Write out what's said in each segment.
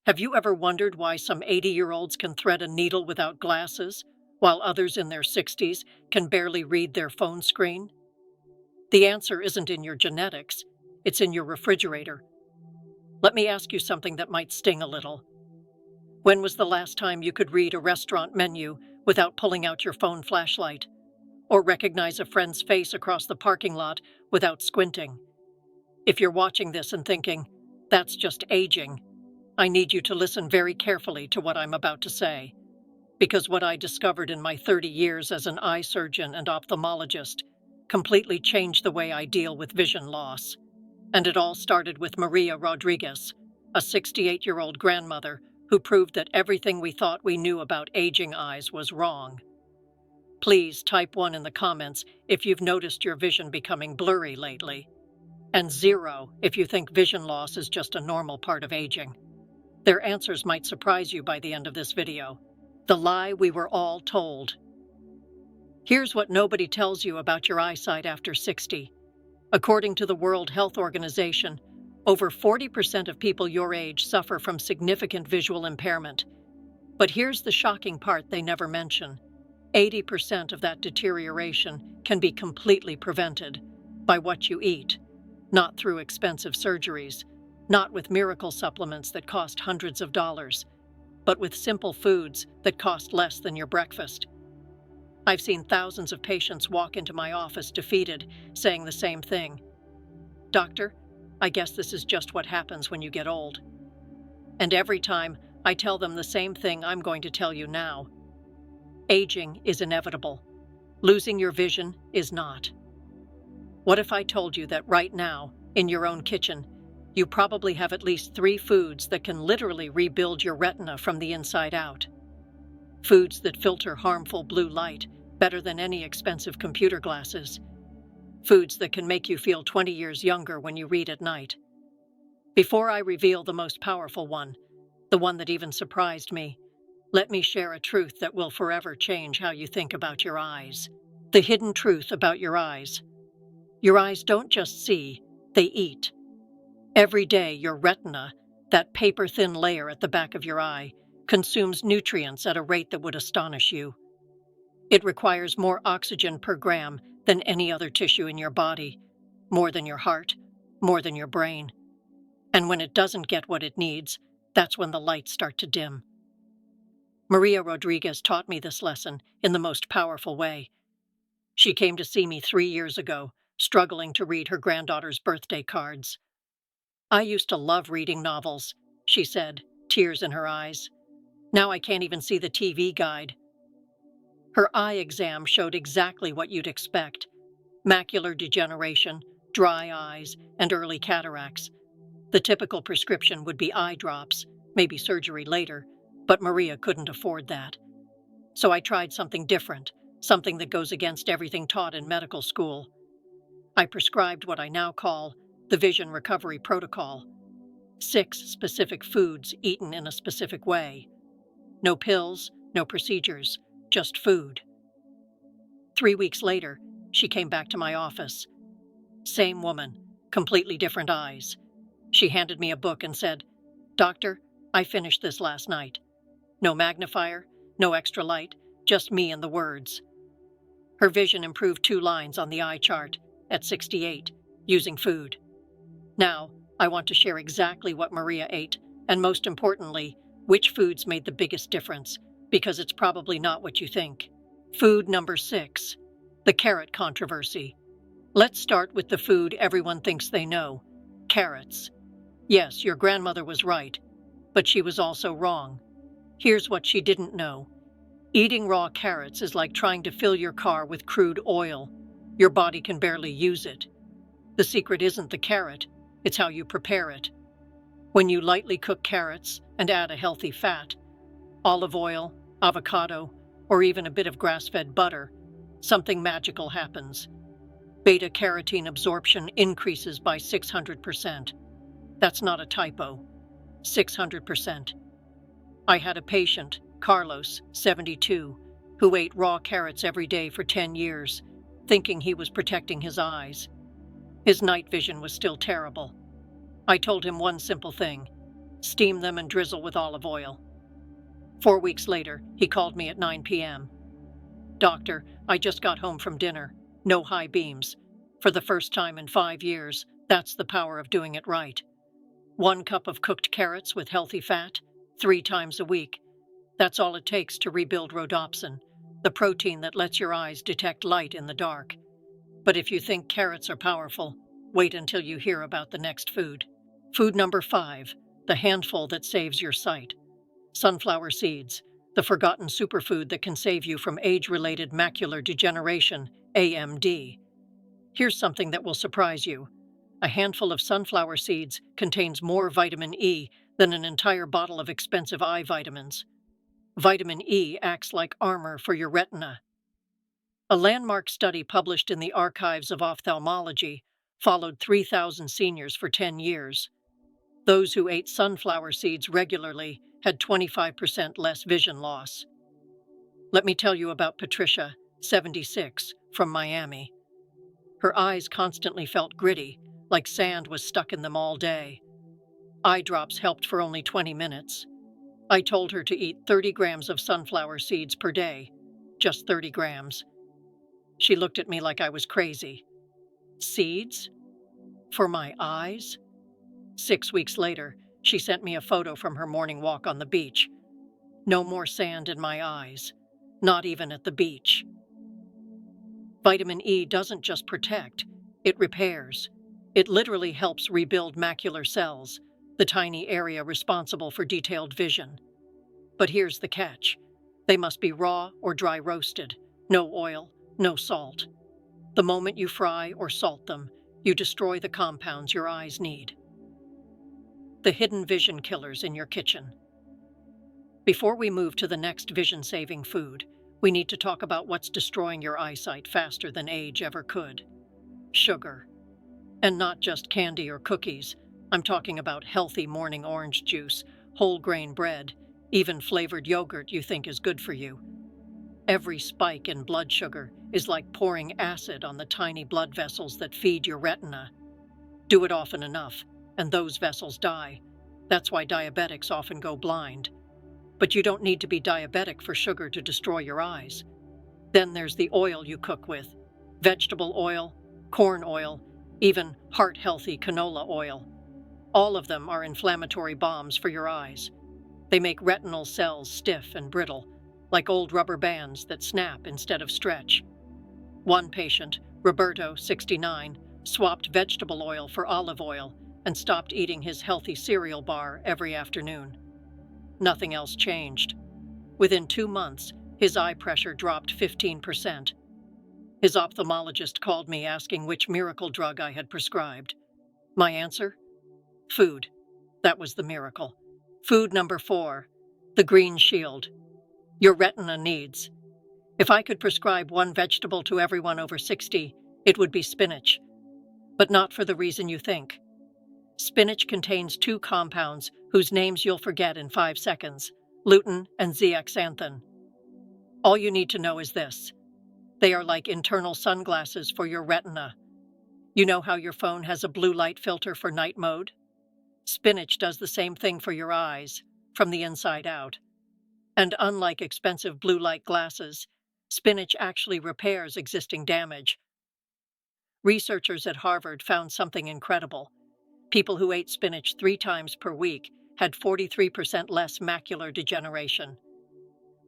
Have you ever wondered why some 80-year-olds can thread a needle without glasses, while others in their 60s can barely read their phone screen? The answer isn't in your genetics, it's in your refrigerator. Let me ask you something that might sting a little. When was the last time you could read a restaurant menu without pulling out your phone flashlight, or recognize a friend's face across the parking lot without squinting? If you're watching this and thinking, "That's just aging," I need you to listen very carefully to what I'm about to say, because what I discovered in my 30 years as an eye surgeon and ophthalmologist completely changed the way I deal with vision loss. And it all started with Maria Rodriguez, a 68-year-old grandmother who proved that everything we thought we knew about aging eyes was wrong. Please type 1 in the comments if you've noticed your vision becoming blurry lately, and 0 if you think vision loss is just a normal part of aging. Their answers might surprise you by the end of this video. The lie we were all told. Here's what nobody tells you about your eyesight after 60. According to the World Health Organization, over 40% of people your age suffer from significant visual impairment. But here's the shocking part they never mention. 80% of that deterioration can be completely prevented by what you eat, not through expensive surgeries, not with miracle supplements that cost hundreds of dollars, but with simple foods that cost less than your breakfast. I've seen thousands of patients walk into my office defeated, saying the same thing. "Doctor, I guess this is just what happens when you get old." And every time, I tell them the same thing I'm going to tell you now. Aging is inevitable. Losing your vision is not. What if I told you that right now, in your own kitchen, you probably have at least 3 foods that can literally rebuild your retina from the inside out? Foods that filter harmful blue light better than any expensive computer glasses. Foods that can make you feel 20 years younger when you read at night. Before I reveal the most powerful one, the one that even surprised me, let me share a truth that will forever change how you think about your eyes. The hidden truth about your eyes. Your eyes don't just see, they eat. Every day, your retina, that paper-thin layer at the back of your eye, consumes nutrients at a rate that would astonish you. It requires more oxygen per gram than any other tissue in your body, more than your heart, more than your brain. And when it doesn't get what it needs, that's when the lights start to dim. Maria Rodriguez taught me this lesson in the most powerful way. She came to see me 3 years ago, struggling to read her granddaughter's birthday cards. "I used to love reading novels," she said, tears in her eyes. "Now I can't even see the TV guide." Her eye exam showed exactly what you'd expect: macular degeneration, dry eyes, and early cataracts. The typical prescription would be eye drops, maybe surgery later, but Maria couldn't afford that. So I tried something different, something that goes against everything taught in medical school. I prescribed what I now call the Vision Recovery Protocol. 6 specific foods eaten in a specific way. No pills, no procedures, just food. 3 weeks later, she came back to my office. Same woman, completely different eyes. She handed me a book and said, "Doctor, I finished this last night. No magnifier, no extra light, just me and the words." Her vision improved 2 lines on the eye chart at 68, using food. Now, I want to share exactly what Maria ate, and most importantly, which foods made the biggest difference, because it's probably not what you think. Food number 6, the carrot controversy. Let's start with the food everyone thinks they know: carrots. Yes, your grandmother was right, but she was also wrong. Here's what she didn't know. Eating raw carrots is like trying to fill your car with crude oil. Your body can barely use it. The secret isn't the carrot, it's how you prepare it. When you lightly cook carrots and add a healthy fat, olive oil, avocado, or even a bit of grass-fed butter, something magical happens. Beta-carotene absorption increases by 600%. That's not a typo. 600%. I had a patient, Carlos, 72, who ate raw carrots every day for 10 years, thinking he was protecting his eyes. His night vision was still terrible. I told him one simple thing: Steam them and drizzle with olive oil. 4 weeks later, he called me at 9 p.m. Doctor, I just got home from dinner. No high beams. For the first time in 5 years, that's the power of doing it right. 1 cup of cooked carrots with healthy fat, 3 times a week. That's all it takes to rebuild rhodopsin, the protein that lets your eyes detect light in the dark. But if you think carrots are powerful, wait until you hear about the next food. Food number 5, the handful that saves your sight. Sunflower seeds, the forgotten superfood that can save you from age-related macular degeneration, AMD. Here's something that will surprise you. A handful of sunflower seeds contains more vitamin E than an entire bottle of expensive eye vitamins. Vitamin E acts like armor for your retina. A landmark study published in the Archives of Ophthalmology followed 3,000 seniors for 10 years. Those who ate sunflower seeds regularly had 25% less vision loss. Let me tell you about Patricia, 76, from Miami. Her eyes constantly felt gritty, like sand was stuck in them all day. Eye drops helped for only 20 minutes. I told her to eat 30 grams of sunflower seeds per day, just 30 grams. She looked at me like I was crazy. Seeds? For my eyes? 6 weeks later, she sent me a photo from her morning walk on the beach. No more sand in my eyes, not even at the beach. Vitamin E doesn't just protect, it repairs. It literally helps rebuild macular cells, the tiny area responsible for detailed vision. But here's the catch. They must be raw or dry roasted, no oil, no salt. The moment you fry or salt them, you destroy the compounds your eyes need. The hidden vision killers in your kitchen. Before we move to the next vision-saving food, we need to talk about what's destroying your eyesight faster than age ever could. Sugar. And not just candy or cookies. I'm talking about healthy morning orange juice, whole grain bread, even flavored yogurt you think is good for you. Every spike in blood sugar is like pouring acid on the tiny blood vessels that feed your retina. Do it often enough, and those vessels die. That's why diabetics often go blind. But you don't need to be diabetic for sugar to destroy your eyes. Then there's the oil you cook with. Vegetable oil, corn oil, even heart-healthy canola oil. All of them are inflammatory bombs for your eyes. They make retinal cells stiff and brittle, like old rubber bands that snap instead of stretch. One patient, Roberto, 69, swapped vegetable oil for olive oil and stopped eating his healthy cereal bar every afternoon. Nothing else changed. Within 2 months, his eye pressure dropped 15%. His ophthalmologist called me asking which miracle drug I had prescribed. My answer? Food. That was the miracle. Food number 4, the green shield. Your retina needs. If I could prescribe one vegetable to everyone over 60, it would be spinach. But not for the reason you think. Spinach contains 2 compounds whose names you'll forget in 5 seconds, lutein and zeaxanthin. All you need to know is this. They are like internal sunglasses for your retina. You know how your phone has a blue light filter for night mode? Spinach does the same thing for your eyes, from the inside out. And unlike expensive blue light glasses, spinach actually repairs existing damage. Researchers at Harvard found something incredible. People who ate spinach 3 times per week had 43% less macular degeneration.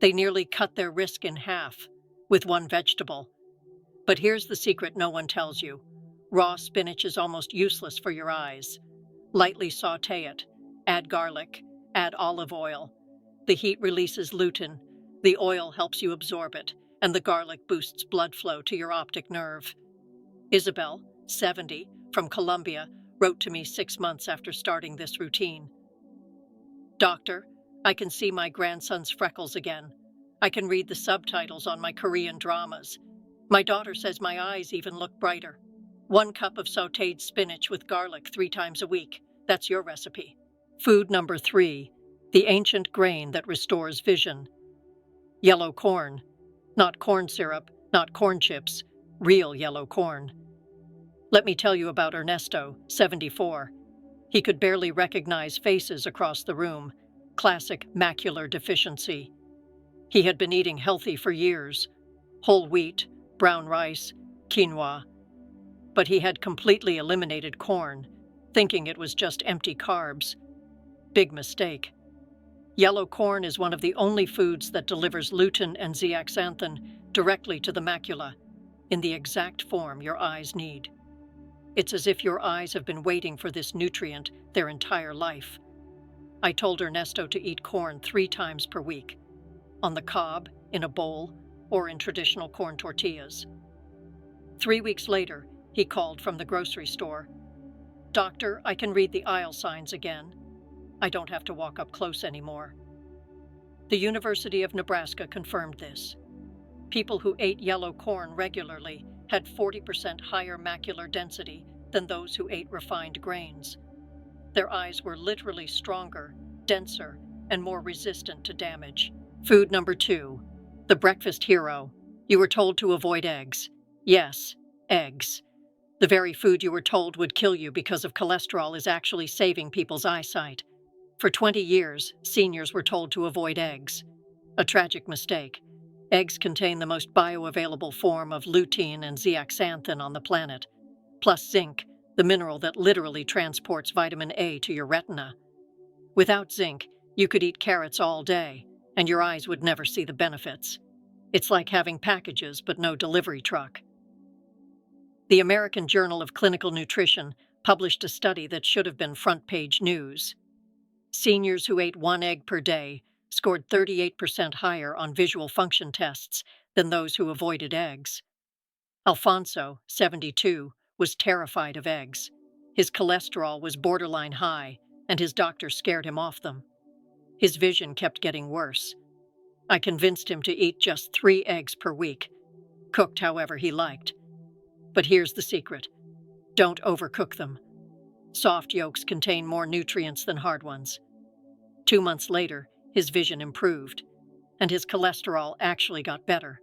They nearly cut their risk in half with one vegetable. But here's the secret no one tells you. Raw spinach is almost useless for your eyes. Lightly saute it. Add garlic. Add olive oil. The heat releases lutein. The oil helps you absorb it, and the garlic boosts blood flow to your optic nerve. Isabel, 70, from Colombia, wrote to me 6 months after starting this routine. Doctor, I can see my grandson's freckles again. I can read the subtitles on my Korean dramas. My daughter says my eyes even look brighter. 1 cup of sautéed spinach with garlic 3 times a week. That's your recipe. Food number 3, the ancient grain that restores vision. Yellow corn. Not corn syrup, not corn chips, real yellow corn. Let me tell you about Ernesto, 74. He could barely recognize faces across the room, classic macular deficiency. He had been eating healthy for years, whole wheat, brown rice, quinoa, but he had completely eliminated corn, thinking it was just empty carbs. Big mistake. Yellow corn is one of the only foods that delivers lutein and zeaxanthin directly to the macula, in the exact form your eyes need. It's as if your eyes have been waiting for this nutrient their entire life. I told Ernesto to eat corn 3 times per week, on the cob, in a bowl, or in traditional corn tortillas. 3 weeks later, he called from the grocery store. "Doctor, I can read the aisle signs again. I don't have to walk up close anymore." The University of Nebraska confirmed this. People who ate yellow corn regularly had 40% higher macular density than those who ate refined grains. Their eyes were literally stronger, denser, and more resistant to damage. Food number 2. The breakfast hero. You were told to avoid eggs. Yes, eggs. The very food you were told would kill you because of cholesterol is actually saving people's eyesight. For 20 years, seniors were told to avoid eggs. A tragic mistake. Eggs contain the most bioavailable form of lutein and zeaxanthin on the planet, plus zinc, the mineral that literally transports vitamin A to your retina. Without zinc, you could eat carrots all day, and your eyes would never see the benefits. It's like having packages but no delivery truck. The American Journal of Clinical Nutrition published a study that should have been front-page news. Seniors who ate 1 egg per day scored 38% higher on visual function tests than those who avoided eggs. Alfonso, 72, was terrified of eggs. His cholesterol was borderline high, and his doctor scared him off them. His vision kept getting worse. I convinced him to eat just 3 eggs per week, cooked however he liked. But here's the secret. Don't overcook them. Soft yolks contain more nutrients than hard ones. 2 months later, his vision improved, and his cholesterol actually got better.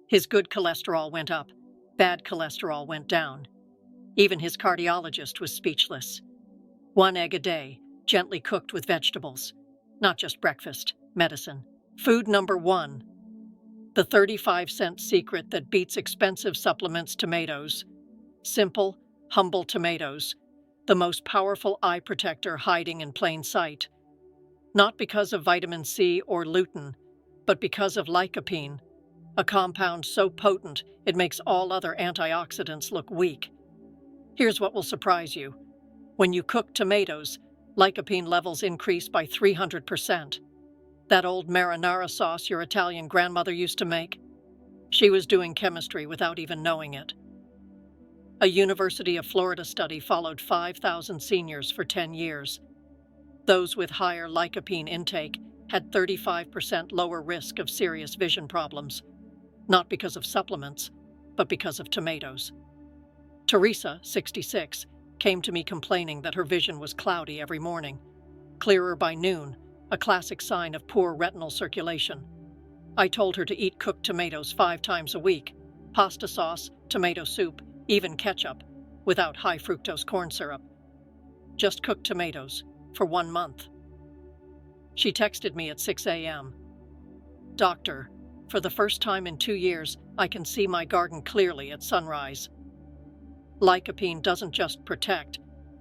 His good cholesterol went up, bad cholesterol went down. Even his cardiologist was speechless. 1 egg a day, gently cooked with vegetables. Not just breakfast, medicine. Food number 1. The 35-cent secret that beats expensive supplements: tomatoes. Simple, humble tomatoes. The most powerful eye protector hiding in plain sight. Not because of vitamin C or lutein, but because of lycopene, a compound so potent it makes all other antioxidants look weak. Here's what will surprise you. When you cook tomatoes, lycopene levels increase by 300%. That old marinara sauce your Italian grandmother used to make? She was doing chemistry without even knowing it. A University of Florida study followed 5,000 seniors for 10 years. Those with higher lycopene intake had 35% lower risk of serious vision problems, not because of supplements, but because of tomatoes. Teresa, 66, came to me complaining that her vision was cloudy every morning, clearer by noon, a classic sign of poor retinal circulation. I told her to eat cooked tomatoes 5 times a week, pasta sauce, tomato soup, even ketchup, without high fructose corn syrup. Just cooked tomatoes, for 1 month. She texted me at 6 a.m. "Doctor, for the first time in 2 years, I can see my garden clearly at sunrise." Lycopene doesn't just protect,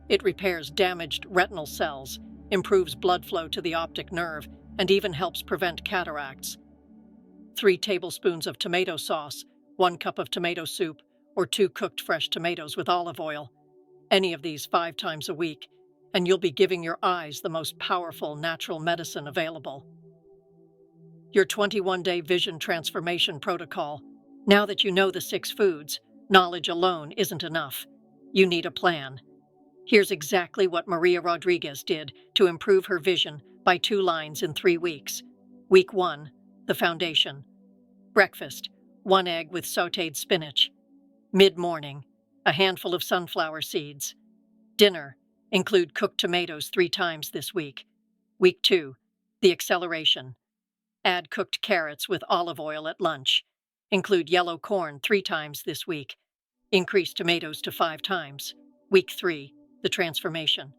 it repairs damaged retinal cells, improves blood flow to the optic nerve, and even helps prevent cataracts. 3 tablespoons of tomato sauce, 1 cup of tomato soup, or 2 cooked fresh tomatoes with olive oil. Any of these 5 times a week, and you'll be giving your eyes the most powerful natural medicine available. Your 21-day vision transformation protocol. Now that you know the 6 foods, knowledge alone isn't enough. You need a plan. Here's exactly what Maria Rodriguez did to improve her vision by 2 lines in 3 weeks. Week 1, the foundation. Breakfast, 1 egg with sautéed spinach. Mid-morning, a handful of sunflower seeds. Dinner, include cooked tomatoes 3 times this week. Week 2, the acceleration. Add cooked carrots with olive oil at lunch. Include yellow corn 3 times this week. Increase tomatoes to 5 times. Week 3, the transformation.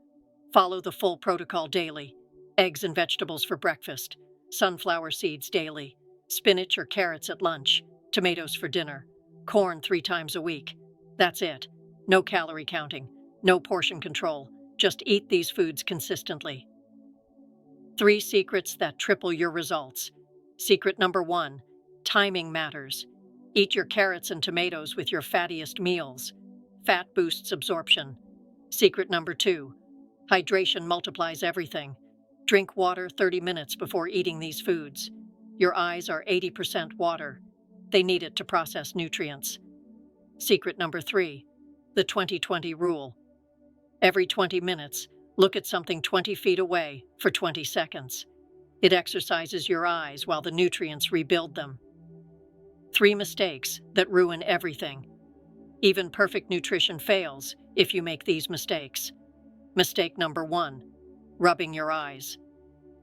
Follow the full protocol daily. Eggs and vegetables for breakfast, sunflower seeds daily, spinach or carrots at lunch, tomatoes for dinner, corn 3 times a week. That's it. No calorie counting, no portion control. Just eat these foods consistently. 3 secrets that triple your results. Secret number 1: timing matters. Eat your carrots and tomatoes with your fattiest meals. Fat boosts absorption. Secret number 2: hydration multiplies everything. Drink water 30 minutes before eating these foods. Your eyes are 80% water. They need it to process nutrients. Secret number 3: the 20-20 rule. Every 20 minutes, look at something 20 feet away for 20 seconds. It exercises your eyes while the nutrients rebuild them. 3 mistakes that ruin everything. Even perfect nutrition fails if you make these mistakes. Mistake number 1: rubbing your eyes.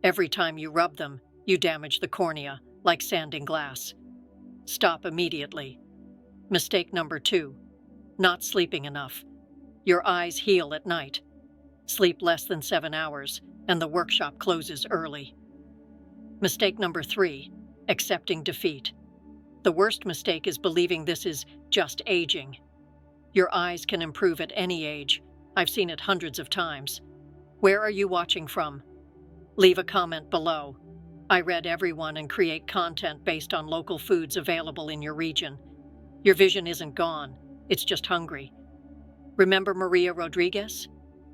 Every time you rub them, you damage the cornea, like sanding glass. Stop immediately. Mistake number 2: not sleeping enough. Your eyes heal at night. Sleep less than 7 hours, and the workshop closes early. Mistake number 3: accepting defeat. The worst mistake is believing this is just aging. Your eyes can improve at any age. I've seen it hundreds of times. Where are you watching from? Leave a comment below. I read everyone and create content based on local foods available in your region. Your vision isn't gone, it's just hungry. Remember Maria Rodriguez,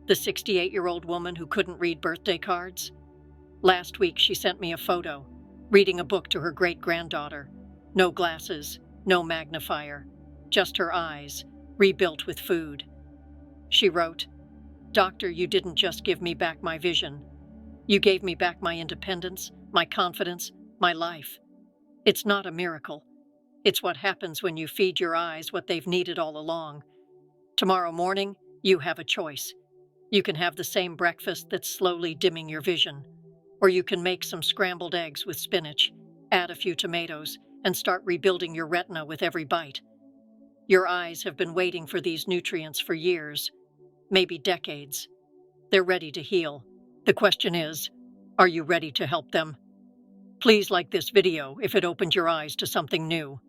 the 68-year-old woman who couldn't read birthday cards? Last week she sent me a photo, reading a book to her great-granddaughter. No glasses, no magnifier, just her eyes, rebuilt with food. She wrote, "Doctor, you didn't just give me back my vision. You gave me back my independence, my confidence, my life." It's not a miracle. It's what happens when you feed your eyes what they've needed all along. Tomorrow morning, you have a choice. You can have the same breakfast that's slowly dimming your vision. Or you can make some scrambled eggs with spinach, add a few tomatoes, and start rebuilding your retina with every bite. Your eyes have been waiting for these nutrients for years, maybe decades. They're ready to heal. The question is, are you ready to help them? Please like this video if it opened your eyes to something new.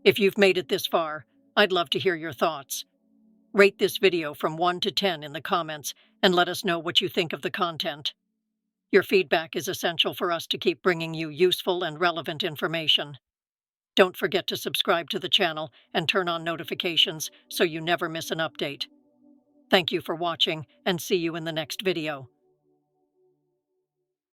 If you've made it this far, I'd love to hear your thoughts. Rate this video from 1 to 10 in the comments and let us know what you think of the content. Your feedback is essential for us to keep bringing you useful and relevant information. Don't forget to subscribe to the channel and turn on notifications so you never miss an update. Thank you for watching, and see you in the next video.